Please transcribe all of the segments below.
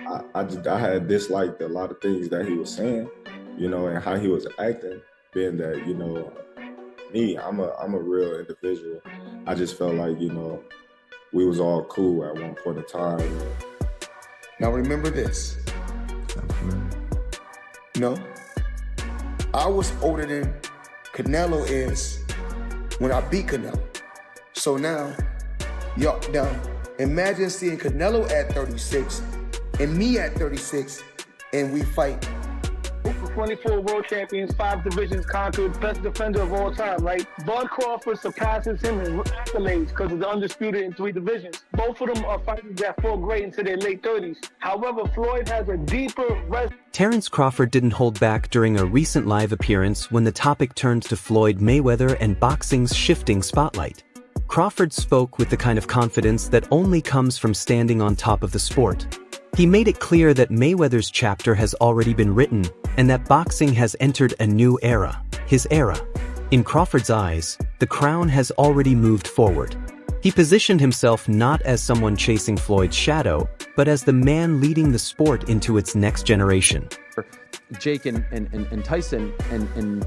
I had disliked a lot of things that he was saying, and how he was acting, being that, me, I'm a real individual. I just felt like, we was all cool at one point in time. Now remember this. No, I was older than Canelo is when I beat Canelo. So now imagine seeing Canelo at 36 and me at 36, and we fight. 24 world champions, 5 divisions conquered, best defender of all time, right? Bud Crawford surpasses him in accolades because of the undisputed in 3 divisions. Both of them are fighters that fought great into their late 30s. However, Floyd has a deeper Terence Crawford didn't hold back during a recent live appearance when the topic turned to Floyd Mayweather and boxing's shifting spotlight. Crawford spoke with the kind of confidence that only comes from standing on top of the sport. He made it clear that Mayweather's chapter has already been written and that boxing has entered a new era, his era. In Crawford's eyes, the crown has already moved forward. He positioned himself not as someone chasing Floyd's shadow, but as the man leading the sport into its next generation. Jake and Tyson and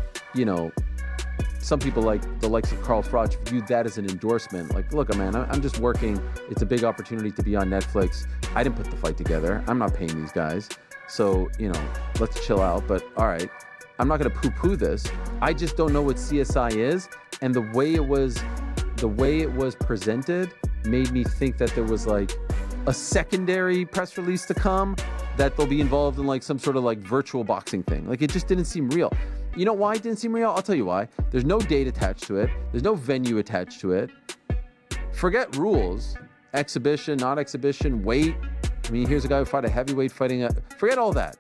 some people like the likes of Carl Froch viewed that as an endorsement. Like, look, man, I'm just working. It's a big opportunity to be on Netflix. I didn't put the fight together. I'm not paying these guys. So, let's chill out. But all right, I'm not going to poo-poo this. I just don't know what CSI is. And the way it was presented made me think that there was like a secondary press release to come, that they'll be involved in like some sort of like virtual boxing thing. Like, it just didn't seem real. You know why it didn't seem real? I'll tell you why. There's no date attached to it. There's no venue attached to it. Forget rules. Exhibition, not exhibition, weight. I mean, here's a guy who fought a heavyweight forget all that.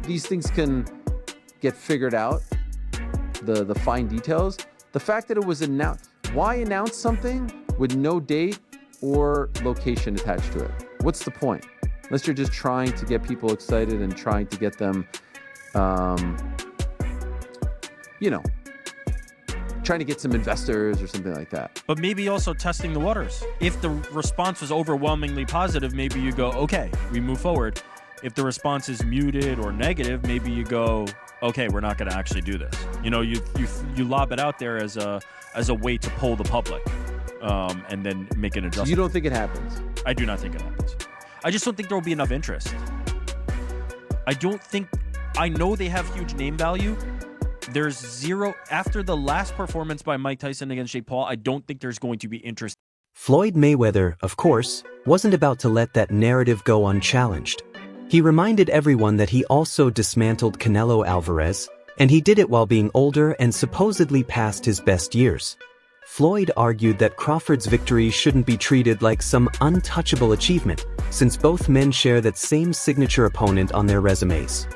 These things can get figured out, the fine details. The fact that it was announced, why announce something with no date or location attached to it? What's the point? Unless you're just trying to get people excited and trying to get them, trying to get some investors or something like that. But maybe also testing the waters. If the response was overwhelmingly positive, maybe you go, okay, we move forward. If the response is muted or negative, maybe you go, okay, we're not going to actually do this. You lob it out there as a way to poll the public, and then make an adjustment. You don't think it happens? I do not think it happens. I just don't think there will be enough interest. I know they have huge name value. There's zero after the last performance by Mike Tyson against Jake Paul. I don't think there's going to be interest. Floyd Mayweather, of course, wasn't about to let that narrative go unchallenged. He reminded everyone that he also dismantled Canelo Alvarez, and he did it while being older and supposedly past his best years. Floyd argued that Crawford's victory shouldn't be treated like some untouchable achievement, since both men share that same signature opponent on their resumes.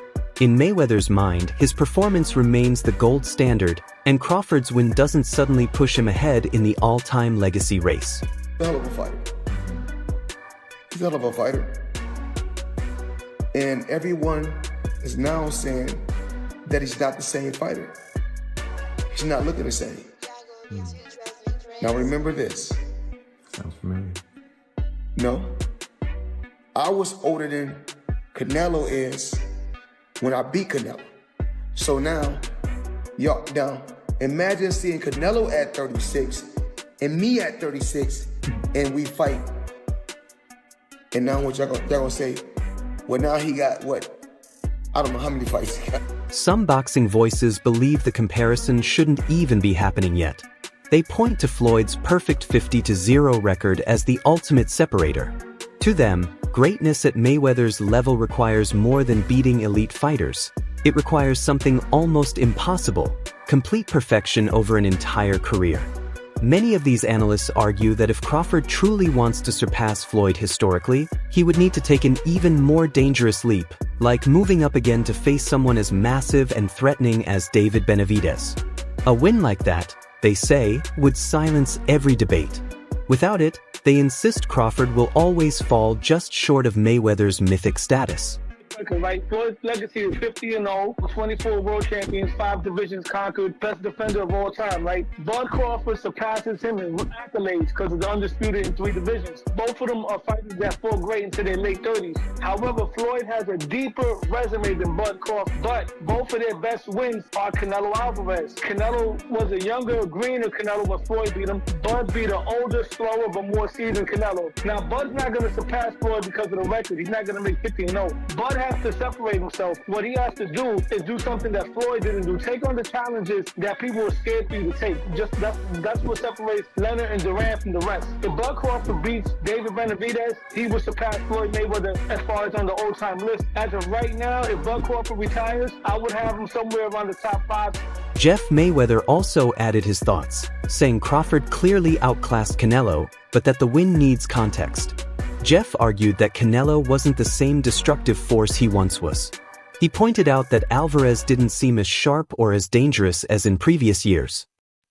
In Mayweather's mind, his performance remains the gold standard, and Crawford's win doesn't suddenly push him ahead in the all-time legacy race. He's a hell of a fighter. He's a hell of a fighter. And everyone is now saying that he's not the same fighter. He's not looking the same. Now remember this. Sounds familiar. No, I was older than Canelo is when I beat Canelo. So now, imagine seeing Canelo at 36 and me at 36, and we fight. And now what y'all gonna say? Well, now he got what? I don't know how many fights he got. Some boxing voices believe the comparison shouldn't even be happening yet. They point to Floyd's perfect 50-0 record as the ultimate separator. To them, greatness at Mayweather's level requires more than beating elite fighters. It requires something almost impossible: complete perfection over an entire career. Many of these analysts argue that if Crawford truly wants to surpass Floyd historically, he would need to take an even more dangerous leap, like moving up again to face someone as massive and threatening as David Benavidez. A win like that, they say, would silence every debate. Without it, they insist Crawford will always fall just short of Mayweather's mythic status. record, right? Floyd's legacy is 50-0, 24 world champions, 5 divisions conquered, best defender of all time, right? Bud Crawford surpasses him in accolades because of the undisputed in 3 divisions. Both of them are fighters that fought great into their late 30s. However, Floyd has a deeper resume than Bud Crawford, but both of their best wins are Canelo Alvarez. Canelo was a younger, greener Canelo when Floyd beat him. Bud beat an older, slower, but more seasoned Canelo. Now, Bud's not going to surpass Floyd because of the record. He's not going to make 50-0. Bud has to separate himself. What he has to do is do something that Floyd didn't do. Take on the challenges that people were scared for you to take. Just that's what separates Leonard and Durant from the rest. If Bud Crawford beats David Benavidez, he will surpass Floyd Mayweather as far as on the old-time list. As of right now, if Bud Crawford retires, I would have him somewhere around the top 5. Jeff Mayweather also added his thoughts, saying Crawford clearly outclassed Canelo, but that the win needs context. Jeff argued that Canelo wasn't the same destructive force he once was. He pointed out that Alvarez didn't seem as sharp or as dangerous as in previous years.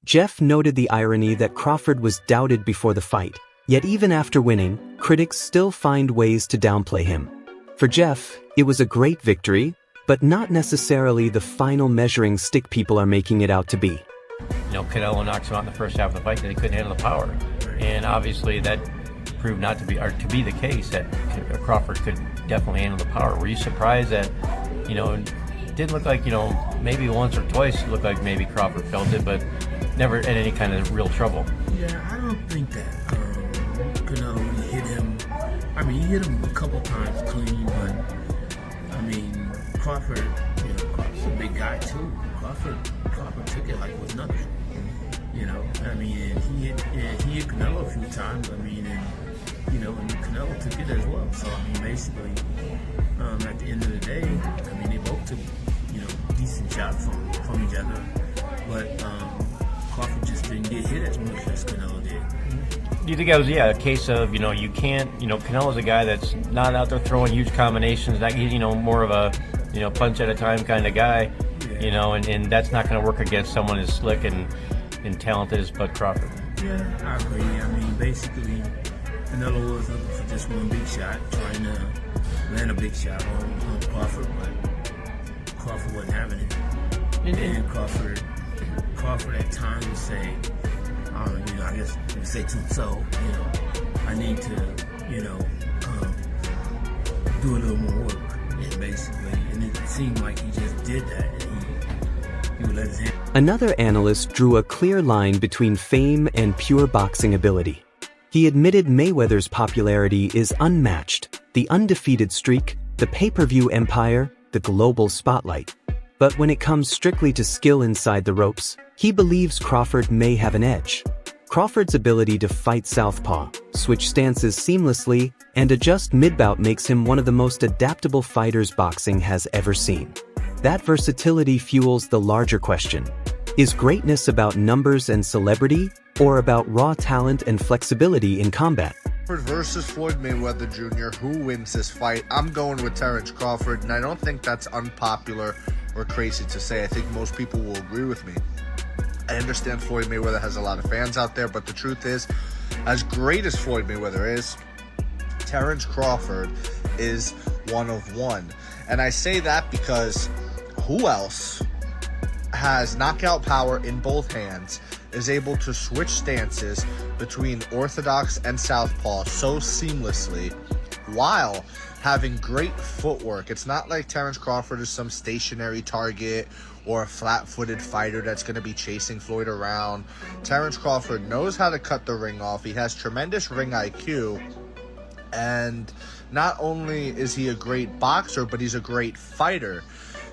Jeff noted the irony that Crawford was doubted before the fight, yet even after winning, critics still find ways to downplay him. For Jeff, it was a great victory, but not necessarily the final measuring stick people are making it out to be. You know, Canelo knocks him out in the first half of the fight because he couldn't handle the power. And obviously that proved not to be, or to be the case, that Crawford could definitely handle the power. Were you surprised that, you know, it did look like, you know, maybe once or twice it looked like maybe Crawford felt it, but never in any kind of real trouble? Yeah, I don't think that Canelo really hit him. I mean, he hit him a couple times clean, but I mean, Crawford, you know, Crawford's a big guy too. Crawford took it like it was nothing. You know, I mean, and he hit Canelo a few times. I mean, and you know, and Canelo took it as well. So I mean, basically, at the end of the day, I mean, they both took, you know, decent shots from each other, but Crawford just didn't get hit as much as Canelo did. Do you think that was, a case of, you know, you can't, you know, Canelo's a guy that's not out there throwing huge combinations, that he's, you know, more of a, you know, punch at a time kind of guy, you know, and that's not going to work against someone as slick and talented as Bud Crawford. Yeah, I agree. I mean, basically, Canelo was looking for just one big shot, trying to land a big shot on Crawford, but Crawford wasn't having it. And Crawford at times would say, you know, I guess you would say to himself, you know, I need to, you know, do a little more work, and basically, and it seemed like he just did that, and he would let his hand. Another analyst drew a clear line between fame and pure boxing ability. He admitted Mayweather's popularity is unmatched, the undefeated streak, the pay-per-view empire, the global spotlight. But when it comes strictly to skill inside the ropes, he believes Crawford may have an edge. Crawford's ability to fight southpaw, switch stances seamlessly, and adjust mid-bout makes him one of the most adaptable fighters boxing has ever seen. That versatility fuels the larger question. Is greatness about numbers and celebrity, or about raw talent and flexibility in combat? Versus Floyd Mayweather Jr., who wins this fight? I'm going with Terrence Crawford, and I don't think that's unpopular or crazy to say. I think most people will agree with me. I understand Floyd Mayweather has a lot of fans out there, but the truth is, as great as Floyd Mayweather is, Terrence Crawford is one of one. And I say that because who else has knockout power in both hands, is able to switch stances between orthodox and southpaw so seamlessly while having great footwork? It's not like Terrence Crawford is some stationary target or a flat-footed fighter that's going to be chasing Floyd around. Terrence Crawford knows how to cut the ring off. He has tremendous ring IQ. And not only is he a great boxer, but he's a great fighter.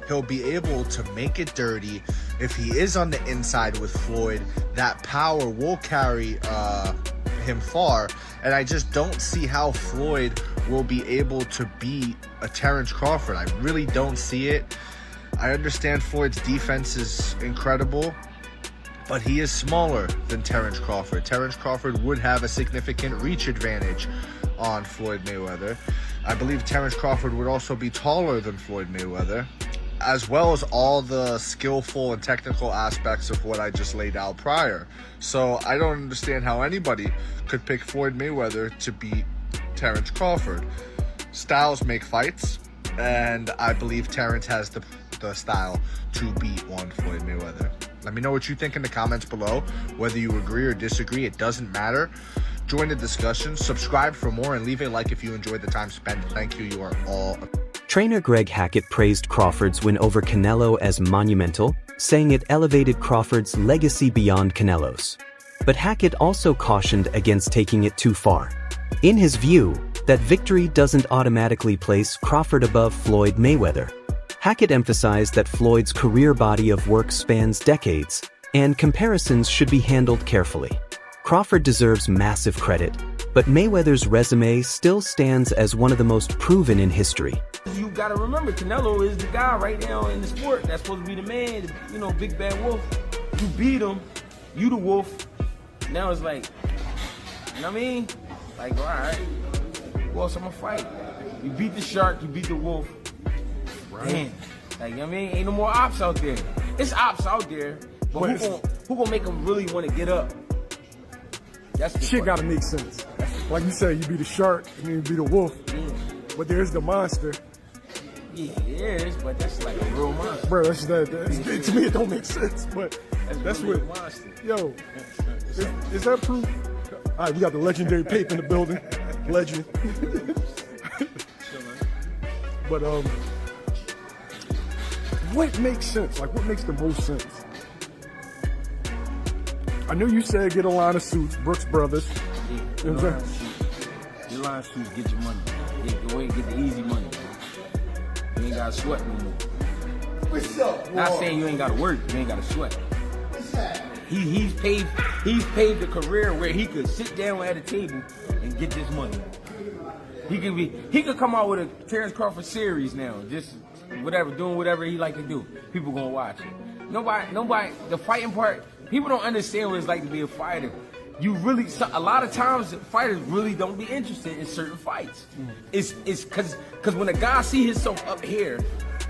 He'll be able to make it dirty. If he is on the inside with Floyd, that power will carry him far. And I just don't see how Floyd will be able to beat a Terrence Crawford. I really don't see it. I understand Floyd's defense is incredible, but he is smaller than Terrence Crawford. Terrence Crawford would have a significant reach advantage on Floyd Mayweather. I believe Terrence Crawford would also be taller than Floyd Mayweather, as well as all the skillful and technical aspects of what I just laid out prior. So I don't understand how anybody could pick Floyd Mayweather to beat Terrence Crawford. Styles make fights. and I believe Terrence has the style to beat one Floyd Mayweather. Let me know what you think in the comments below. Whether you agree or disagree, it doesn't matter. Join the discussion, subscribe for more, and leave a like if you enjoyed the time spent. Thank you. You are all... Trainer Greg Hackett praised Crawford's win over Canelo as monumental, saying it elevated Crawford's legacy beyond Canelo's. But Hackett also cautioned against taking it too far. In his view, that victory doesn't automatically place Crawford above Floyd Mayweather. Hackett emphasized that Floyd's career body of work spans decades, and comparisons should be handled carefully. Crawford deserves massive credit, but Mayweather's resume still stands as one of the most proven in history. You gotta remember, Canelo is the guy right now in the sport that's supposed to be the man, you know, big bad wolf. You beat him, you the wolf. Now it's like, you know what I mean? Like, all right, who else I'm gonna fight? You beat the shark, you beat the wolf. Damn. Like, you know what I mean? Ain't no more ops out there. It's ops out there, but who gonna make them really want to get up? That's the shit gotta make sense. Like you said, you be the shark, and then you be the wolf. Yeah. But there's the monster. Yeah, it is, but that's like a real monster. Bro, to me it don't make sense, but that's really what, a monster. Yo, is that proof? All right, we got the legendary Pape in the building. Legend. But, what makes sense? Like, what makes the most sense? I know you said get a line of suits, Brooks Brothers. Yeah, you know what I'm saying? Get a line of suits, get your money. Go ahead and get the easy money. You ain't gotta sweat no more. What's up, Not saying you ain't gotta work, you ain't gotta sweat. What's that? He's paved a career where he could sit down at a table and get this money. He could come out with a Terrence Crawford series now, just doing whatever he like to do. People gonna watch it. Nobody, the fighting part, people don't understand what it's like to be a fighter. A lot of times fighters really don't be interested in certain fights. It's cause when a guy see himself up here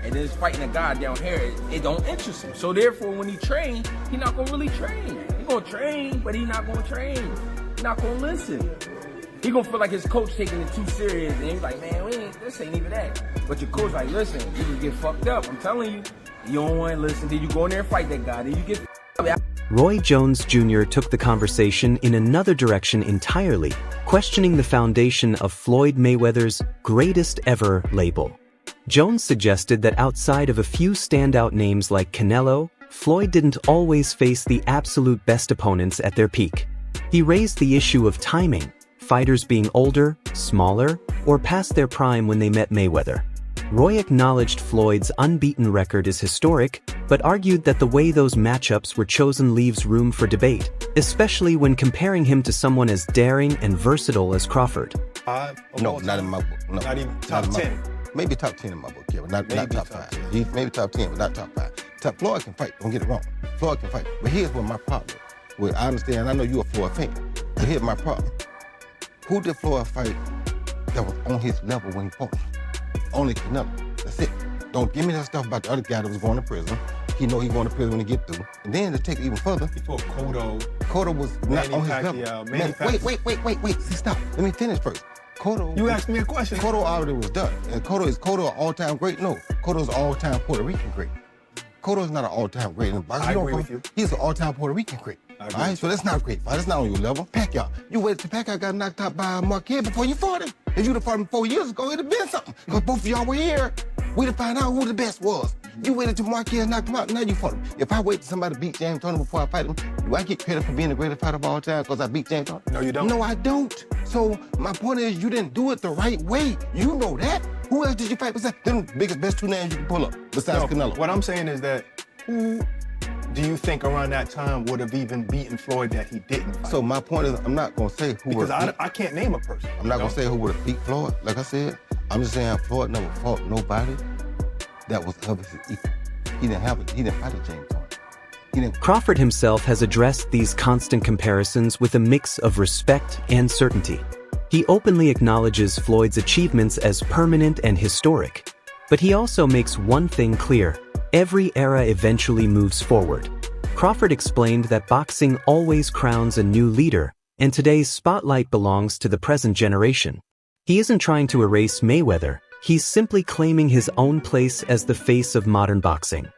and then is fighting a guy down here, it don't interest him. So therefore when he train, he not gonna really train. He gonna train, but he not gonna train. He not gonna listen. He gonna feel like his coach taking it too serious, and he's like, man, this ain't even that. But your coach like, listen, you can get fucked up. I'm telling you, you don't want to listen. Then you go in there and fight that guy. Then you get fucked up. Roy Jones Jr. took the conversation in another direction entirely, questioning the foundation of Floyd Mayweather's greatest ever label. Jones suggested that outside of a few standout names like Canelo, Floyd didn't always face the absolute best opponents at their peak. He raised the issue of timing, fighters being older, smaller, or past their prime when they met Mayweather. Roy acknowledged Floyd's unbeaten record is historic, but argued that the way those matchups were chosen leaves room for debate, especially when comparing him to someone as daring and versatile as Crawford. No, not in my book. No, not even top 10. Maybe top 10 in my book, yeah, but not top 5. Maybe top 10, but not top 5. Floyd can fight, don't get it wrong. Floyd can fight. But here's what my problem is. I understand, I know you're a Floyd fan, but here's my problem. Who did Floyd fight that was on his level when he fought him? Only Canelo. That's it. Don't give me that stuff about the other guy that was going to prison. He know he going to prison when he get through. And then to take it even further. He fought Cotto. Cotto was not on his level. Wait. See, stop. Let me finish first. Cotto. You asked me a question. Cotto already was done. And Cotto an all-time great? No. Cotto's an all-time Puerto Rican great. Cotto's not an all-time great in boxing. I agree with you. He's an all-time Puerto Rican great. All right, so that's not great. That's not on your level. Pacquiao. You waited till Pacquiao got knocked out by Marquez before you fought him. If you'd have fought him 4 years ago, it'd have been something. Because both of y'all were here. We'd have found out who the best was. You waited till Marquez knocked him out, now you fought him. If I wait till somebody to beat James Toney before I fight him, do I get credit for being the greatest fighter of all time because I beat James Toney? No, you don't. No, I don't. So my point is, you didn't do it the right way. You know that. Who else did you fight besides them best two names you can pull up besides Canelo? What I'm saying is that who do you think around that time would have even beaten Floyd that he didn't fight? So my point is, I'm not going to say who because I can't name a person. I'm not going to say who would have beat Floyd. Like I said, I'm just saying Floyd never fought nobody that was of his equal. He didn't fight a James Toney. Crawford himself has addressed these constant comparisons with a mix of respect and certainty. He openly acknowledges Floyd's achievements as permanent and historic. But he also makes one thing clear: every era eventually moves forward. Crawford explained that boxing always crowns a new leader, and today's spotlight belongs to the present generation. He isn't trying to erase Mayweather, He's simply claiming his own place as the face of modern boxing.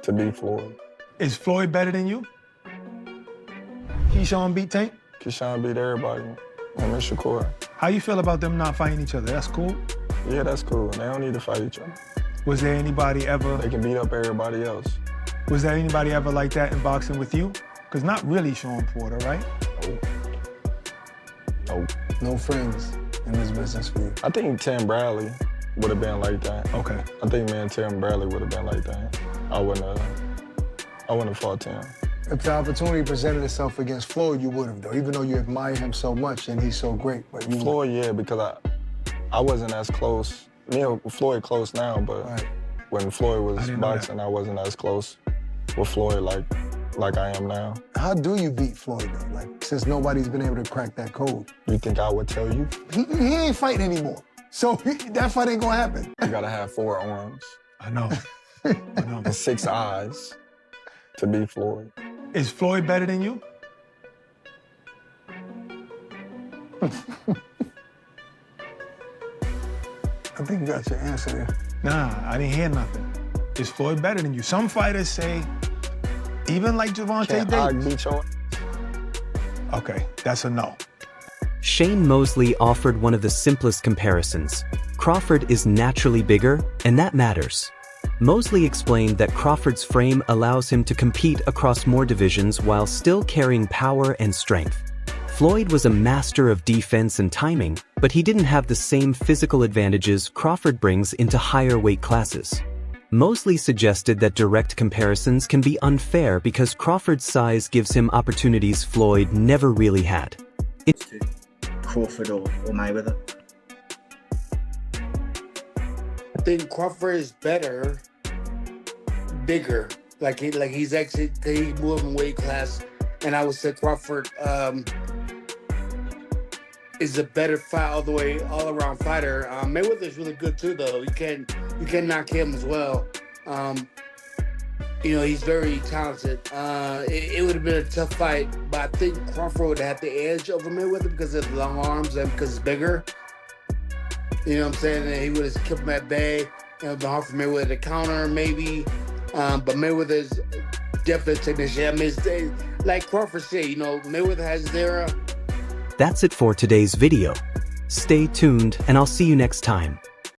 To beat Floyd. Is Floyd better than you? Keyshawn beat Tank? Keyshawn beat everybody. And Mr. Shakur. How you feel about them not fighting each other? That's cool? Yeah, that's cool. They don't need to fight each other. Was there anybody ever... They can beat up everybody else. Was there anybody ever like that in boxing with you? Because not really Sean Porter, right? Nope. No friends in this business for you. I think Tim Bradley would have been like that. Okay. I think me and Tim Bradley would have been like that. I wouldn't have fought Tim. If the opportunity presented itself against Floyd, you would have, though, even though you admire him so much and he's so great. But you Floyd, yeah, because I wasn't as close. Me and Floyd close now, but when Floyd was boxing, I wasn't as close with Floyd like I am now. How do you beat Floyd, though? Like, since nobody's been able to crack that code. You think I would tell you? He ain't fighting anymore. So that fight ain't gonna happen. You gotta have 4 arms. I know. And 6 eyes to beat Floyd. Is Floyd better than you? I think you got your answer there. Nah, I didn't hear nothing. Is Floyd better than you? Some fighters say, even like Gervonta Davis. Okay, that's a no. Shane Mosley offered one of the simplest comparisons. Crawford is naturally bigger, and that matters. Mosley explained that Crawford's frame allows him to compete across more divisions while still carrying power and strength. Floyd was a master of defense and timing, but he didn't have the same physical advantages Crawford brings into higher weight classes. Mosley suggested that direct comparisons can be unfair because Crawford's size gives him opportunities Floyd never really had. Crawford or Mayweather? I think Crawford is better, bigger. Like he's actually he moved in weight class, and I would say Crawford is a better fight all around fighter. Mayweather is really good too, though. You can knock him as well. He's very talented. It would have been a tough fight, but I think Crawford would have the edge over Mayweather because of the long arms and because it's bigger. You know what I'm saying? And he would have kept him at bay. It would have been hard for Mayweather to counter, maybe. But Mayweather's definitely a technician. I mean, it's, like Crawford said, Mayweather has his era. That's it for today's video. Stay tuned, and I'll see you next time.